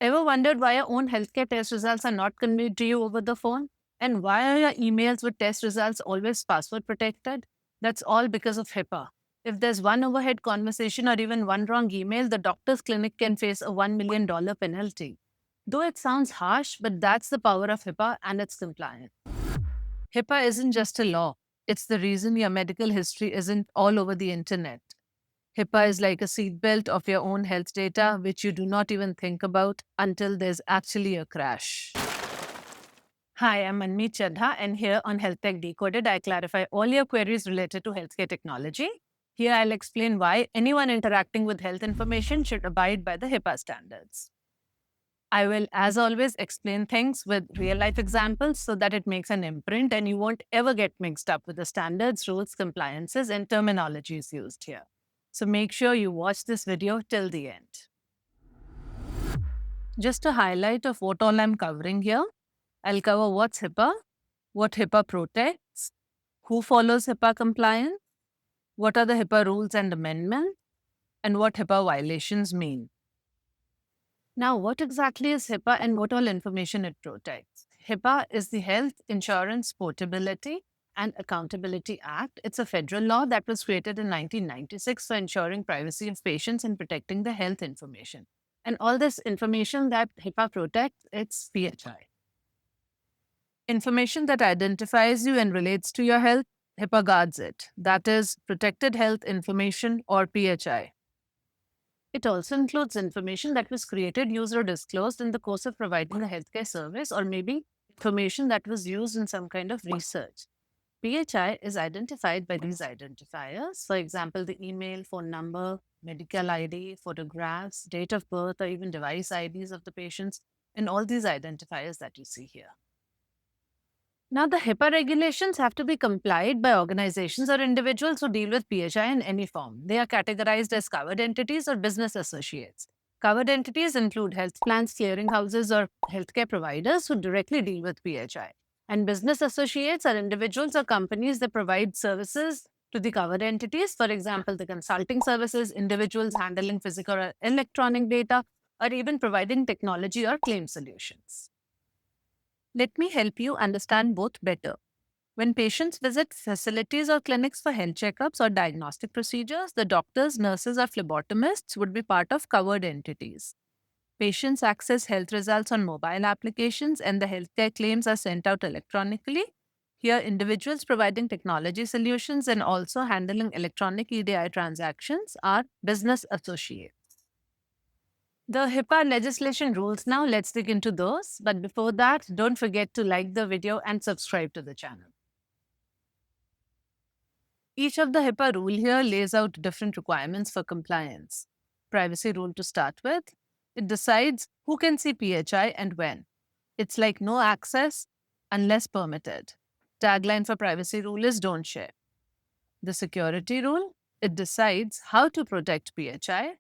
Ever wondered why your own healthcare test results are not conveyed to you over the phone? And why are your emails with test results always password protected? That's all because of HIPAA. If there's one overhead conversation or even one wrong email, the doctor's clinic can face a $1 million penalty. Though it sounds harsh, but that's the power of HIPAA and its compliance. HIPAA isn't just a law, it's the reason your medical history isn't all over the internet. HIPAA is like a seatbelt of your own health data, which you do not even think about until there's actually a crash. Hi, I'm Manmeet Chadha, and here on Health Tech Decoded, I clarify all your queries related to healthcare technology. Here, I'll explain why anyone interacting with health information should abide by the HIPAA standards. I will, as always, explain things with real life examples so that it makes an imprint and you won't ever get mixed up with the standards, rules, compliances, and terminologies used here. So make sure you watch this video till the end. Just a highlight of what all I'm covering here. I'll cover what's HIPAA, what HIPAA protects, who follows HIPAA compliance, what are the HIPAA rules and amendments, and what HIPAA violations mean. Now, what exactly is HIPAA and what all information it protects? HIPAA is the Health Insurance Portability and Accountability Act. It's a federal law that was created in 1996 for ensuring privacy of patients and protecting the health information. And all this information that HIPAA protects, it's PHI. Information that identifies you and relates to your health, HIPAA guards it. That is Protected Health Information or PHI. It also includes information that was created, used, or disclosed in the course of providing a healthcare service, or maybe information that was used in some kind of research. PHI is identified by these identifiers. For example, the email, phone number, medical ID, photographs, date of birth, or even device IDs of the patients, and all these identifiers that you see here. Now, the HIPAA regulations have to be complied by organizations or individuals who deal with PHI in any form. They are categorized as covered entities or business associates. Covered entities include health plans, clearinghouses, or healthcare providers who directly deal with PHI. And business associates are individuals or companies that provide services to the covered entities. For example, the consulting services, individuals handling physical or electronic data, or even providing technology or claim solutions. Let me help you understand both better. When patients visit facilities or clinics for health checkups or diagnostic procedures, the doctors, nurses, or phlebotomists would be part of covered entities. Patients access health results on mobile applications and the healthcare claims are sent out electronically. Here, individuals providing technology solutions and also handling electronic EDI transactions are business associates. The HIPAA legislation rules now, let's dig into those. But before that, don't forget to like the video and subscribe to the channel. Each of the HIPAA rule here lays out different requirements for compliance. Privacy rule to start with, it decides who can see PHI and when. It's like no access unless permitted. Tagline for privacy rule is don't share. The security rule, it decides how to protect PHI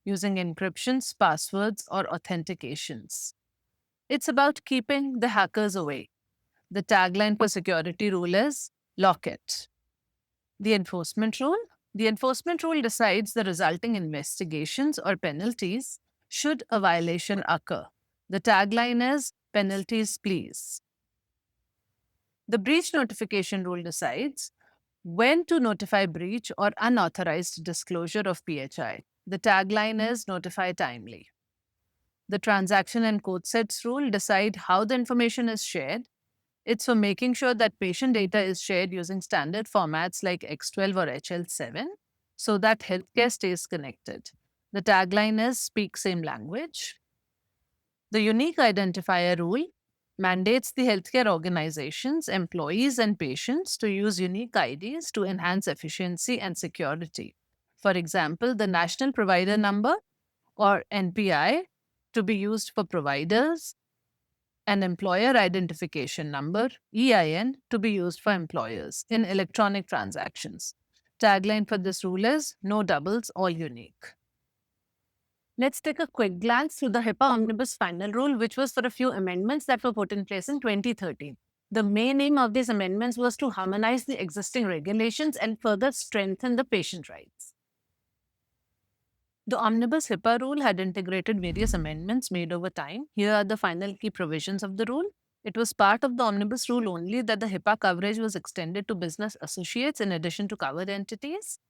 using encryptions, passwords, or authentications. It's about keeping the hackers away. The tagline for security rule is lock it. The enforcement rule? The enforcement rule decides the resulting investigations or penalties should a violation occur. The tagline is penalties please. The breach notification rule decides when to notify breach or unauthorized disclosure of PHI. The tagline is notify timely. The transaction and code sets rule decide how the information is shared. It's for making sure that patient data is shared using standard formats like X12 or HL7 so that healthcare stays connected. The tagline is speak same language. The unique identifier rule mandates the healthcare organizations, employees, and patients to use unique IDs to enhance efficiency and security. For example, the National Provider Number or NPI to be used for providers, an employer identification number, EIN, to be used for employers in electronic transactions. Tagline for this rule is no doubles, all unique. Let's take a quick glance through the HIPAA Omnibus Final Rule, which was for a few amendments that were put in place in 2013. The main aim of these amendments was to harmonize the existing regulations and further strengthen the patient rights. The omnibus HIPAA rule had integrated various amendments made over time. Here are the final key provisions of the rule. It was part of the omnibus rule only that the HIPAA coverage was extended to business associates in addition to covered entities.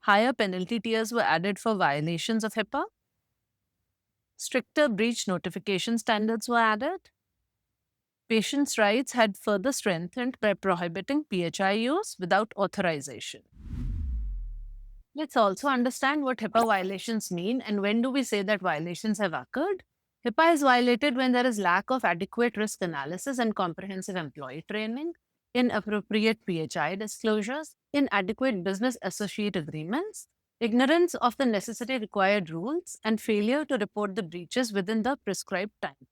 Higher penalty tiers were added for violations of HIPAA. Stricter breach notification standards were added. Patients' rights had further strengthened by prohibiting PHI use without authorization. Let's also understand what HIPAA violations mean and when do we say that violations have occurred. HIPAA is violated when there is lack of adequate risk analysis and comprehensive employee training, inappropriate PHI disclosures, inadequate business associate agreements, ignorance of the necessary required rules, and failure to report the breaches within the prescribed time.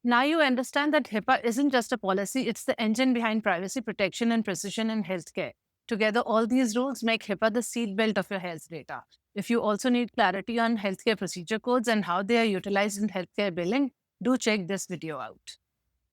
Now you understand that HIPAA isn't just a policy, it's the engine behind privacy protection and precision in healthcare. Together, all these rules make HIPAA the seatbelt of your health data. If you also need clarity on healthcare procedure codes and how they are utilized in healthcare billing, do check this video out.